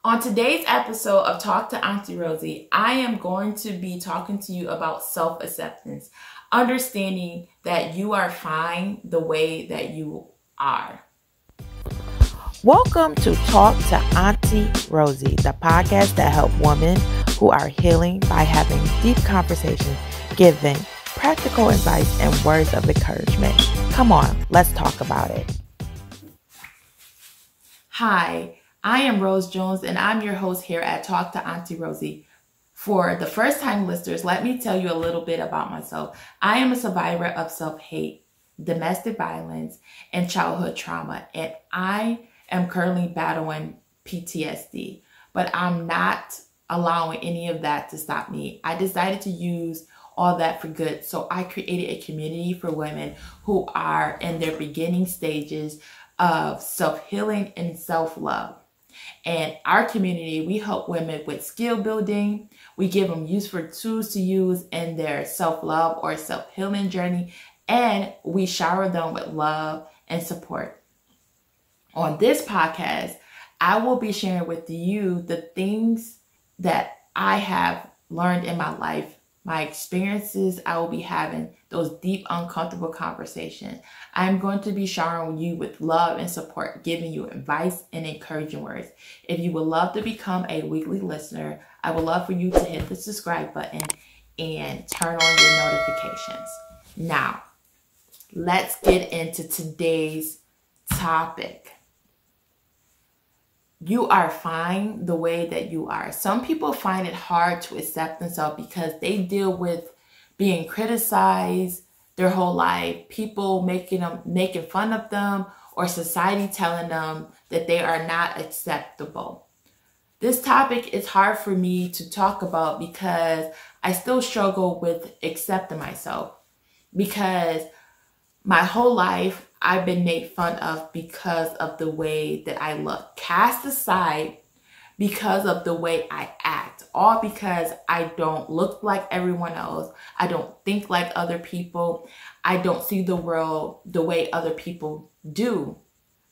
On today's episode of Talk to Aunty Rosy, I am going to be talking to you about self-acceptance, understanding that you are fine the way that you are. Welcome to Talk to Aunty Rosy, the podcast that helps women who are healing by having deep conversations, giving practical advice and words of encouragement. Come on, let's talk about it. Hi, I am Rose Jones and I'm your host here at Talk to Aunty Rosy. For the first time listeners, let me tell you a little bit about myself. I am a survivor of self-hate, domestic violence, and childhood trauma, and I am currently battling PTSD, but I'm not allowing any of that to stop me. I decided to use all that for good, so I created a community for women who are in their beginning stages of self-healing and self-love. And our community, we help women with skill building. We give them useful tools to use in their self-love or self-healing journey. And we shower them with love and support. On this podcast, I will be sharing with you the things that I have learned in my life, my experiences. I will be having those deep, uncomfortable conversations. I'm going to be showering you with love and support, giving you advice and encouraging words. If you would love to become a weekly listener, I would love for you to hit the subscribe button and turn on your notifications. Now, let's get into today's topic. You are fine the way that you are. Some people find it hard to accept themselves because they deal with being criticized their whole life, people making fun of them, or society telling them that they are not acceptable. This topic is hard for me to talk about because I still struggle with accepting myself, because my whole life I've been made fun of because of the way that I look, cast aside because of the way I act, all because I don't look like everyone else. I don't think like other people. I don't see the world the way other people do.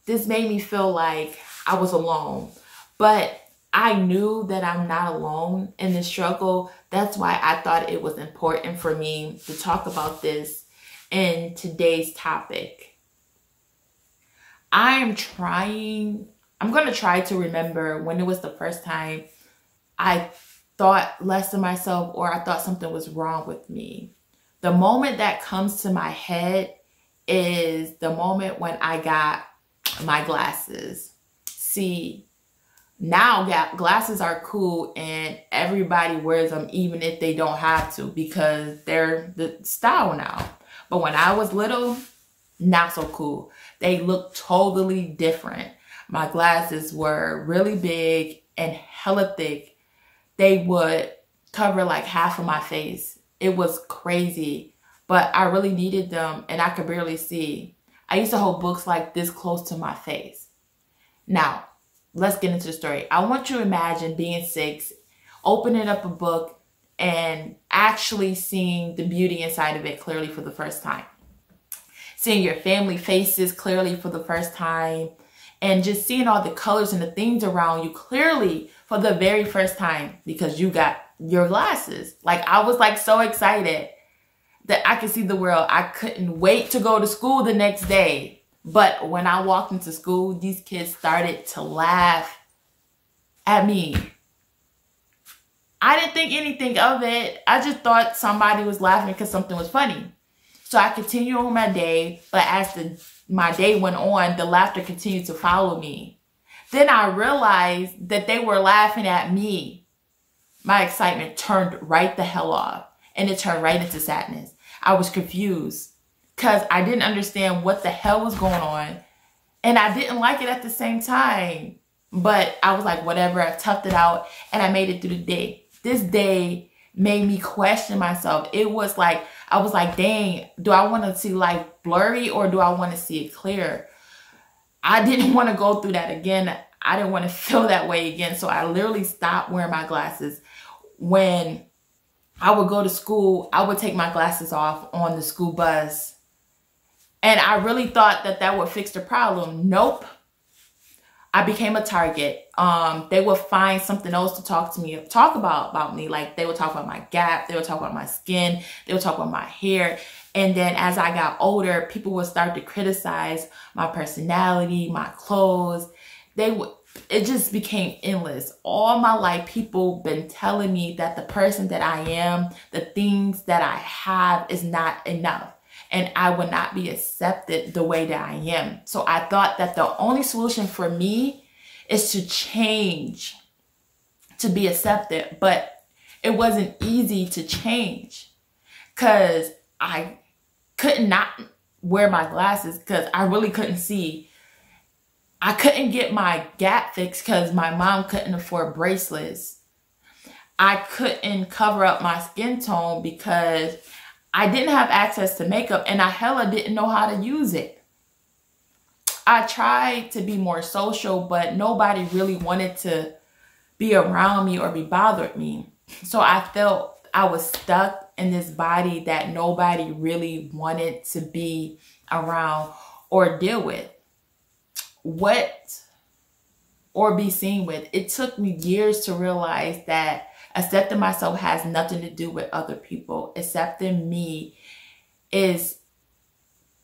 This made me feel like I was alone, but I knew that I'm not alone in the struggle. That's why I thought it was important for me to talk about this in today's topic. I'm going to try to remember when it was the first time I thought less of myself or I thought something was wrong with me. The moment that comes to my head is the moment when I got my glasses. See, now glasses are cool and everybody wears them even if they don't have to because they're the style now. But when I was little, not so cool. They looked totally different. My glasses were really big and hella thick. They would cover like half of my face. It was crazy, but I really needed them and I could barely see. I used to hold books like this close to my face. Now, let's get into the story. I want you to imagine being 6, opening up a book and actually seeing the beauty inside of it clearly for the first time. Seeing your family faces clearly for the first time, and just seeing all the colors and the things around you clearly for the very first time because you got your glasses. Like, I was like so excited that I could see the world. I couldn't wait to go to school the next day. But when I walked into school, these kids started to laugh at me. I didn't think anything of it. I just thought somebody was laughing because something was funny. So I continued on my day, but as my day went on, the laughter continued to follow me. Then I realized that they were laughing at me. My excitement turned right the hell off, and it turned right into sadness. I was confused because I didn't understand what the hell was going on, and I didn't like it at the same time. But I was like, whatever, I toughed it out, and I made it through the day. This day made me question myself. It was like, I was like, dang, do I want to see life blurry or do I want to see it clear? I didn't want to go through that again. I didn't want to feel that way again. So I literally stopped wearing my glasses. When I would go to school, I would take my glasses off on the school bus. And I really thought that that would fix the problem. Nope. I became a target. They would find something else to talk about me. Like they would talk about my gap, they would talk about my skin, they would talk about my hair. And then as I got older, people would start to criticize my personality, my clothes. It just became endless. All my life, people been telling me that the person that I am, the things that I have is not enough. And I would not be accepted the way that I am. So I thought that the only solution for me is to change to be accepted. But it wasn't easy to change because I could not wear my glasses because I really couldn't see. I couldn't get my gap fixed because my mom couldn't afford bracelets. I couldn't cover up my skin tone because I didn't have access to makeup and I hella didn't know how to use it. I tried to be more social, but nobody really wanted to be around me or be bothered me. So I felt I was stuck in this body that nobody really wanted to be around or deal with. Or be seen with. It took me years to realize that accepting myself has nothing to do with other people. Accepting me is,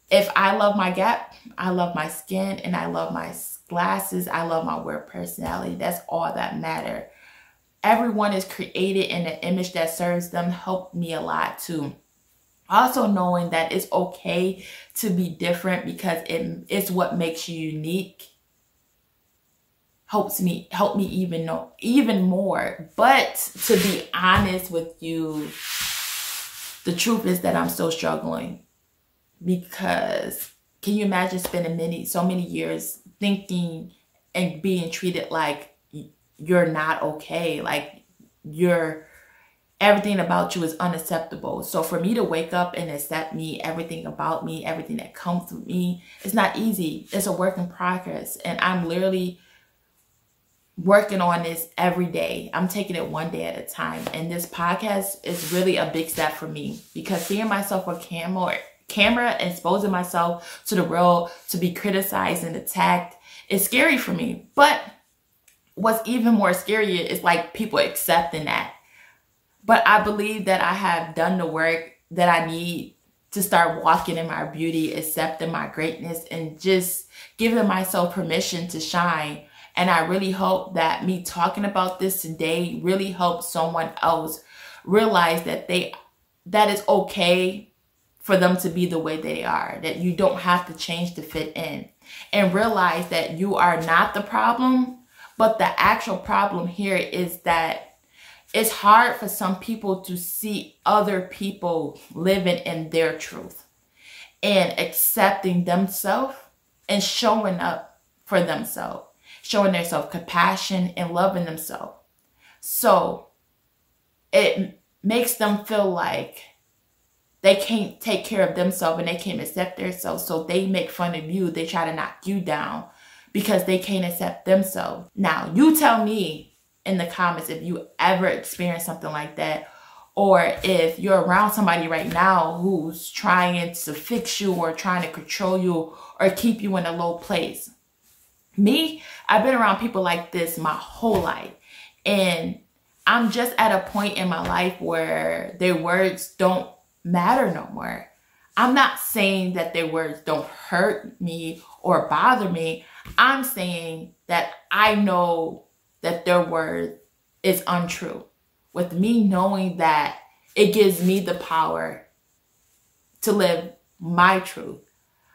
if I love my gap, I love my skin, and I love my glasses, I love my weird personality. That's all that matters. Everyone is created in an image that serves them helped me a lot too. Also knowing that it's okay to be different because it's what makes you unique help me even more. But to be honest with you, the truth is that I'm still struggling, because can you imagine spending so many years thinking and being treated like you're not okay, like everything about you is unacceptable. So for me to wake up and accept me, everything about me, everything that comes with me, it's not easy. It's a work in progress, and I'm literally working on this every day. I'm taking it one day at a time. And this podcast is really a big step for me, because seeing myself on camera, exposing myself to the world to be criticized and attacked is scary for me. But what's even more scary is like people accepting that. But I believe that I have done the work that I need to start walking in my beauty, accepting my greatness, and just giving myself permission to shine. And I really hope that me talking about this today really helps someone else realize that it's okay for them to be the way they are, that you don't have to change to fit in, and realize that you are not the problem. But the actual problem here is that it's hard for some people to see other people living in their truth and accepting themselves and showing up for themselves, showing themselves compassion and loving themselves. So it makes them feel like they can't take care of themselves and they can't accept themselves. So they make fun of you. They try to knock you down because they can't accept themselves. Now, you tell me in the comments if you ever experienced something like that, or if you're around somebody right now who's trying to fix you or trying to control you or keep you in a low place. Me, I've been around people like this my whole life, and I'm just at a point in my life where their words don't matter no more. I'm not saying that their words don't hurt me or bother me. I'm saying that I know that their word is untrue. With me knowing that, it gives me the power to live my truth.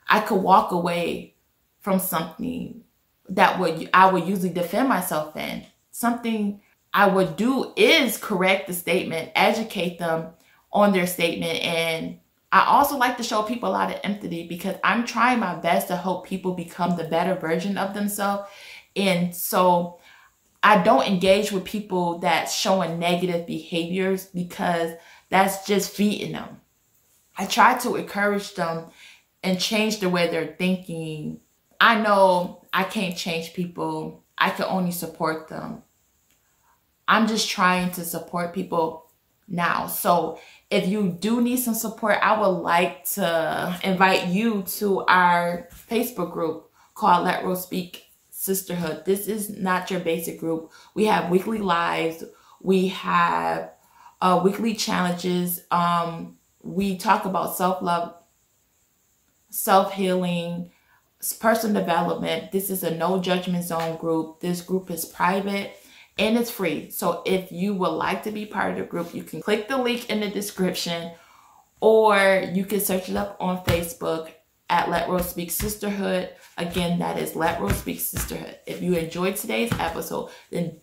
I could walk away from something that I would usually defend myself in. Something I would do is correct the statement, educate them on their statement. And I also like to show people a lot of empathy, because I'm trying my best to help people become the better version of themselves. And so I don't engage with people that's showing negative behaviors, because that's just feeding them. I try to encourage them and change the way they're thinking. I know I can't change people. I can only support them. I'm just trying to support people now. So if you do need some support, I would like to invite you to our Facebook group called Let Rose Speak Sisterhood. This is not your basic group. We have weekly lives. We have weekly challenges. We talk about self-love, self-healing, personal development. This is a no judgment zone group. This group is private and it's free. So if you would like to be part of the group, you can click the link in the description, or you can search it up on Facebook at Let Rose Speak Sisterhood. Again, that is Let Rose Speak Sisterhood. If you enjoyed today's episode, then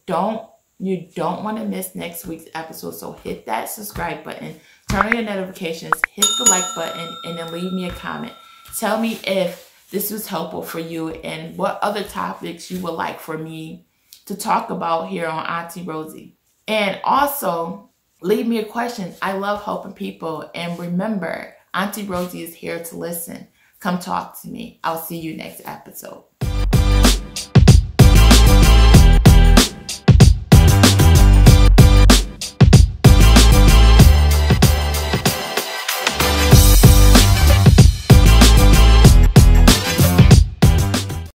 you don't want to miss next week's episode. So hit that subscribe button, turn on your notifications, hit the like button, and then leave me a comment. Tell me if this was helpful for you and what other topics you would like for me to talk about here on Aunty Rosy. And also, leave me a question. I love helping people. And remember, Aunty Rosy is here to listen. Come talk to me. I'll see you next episode.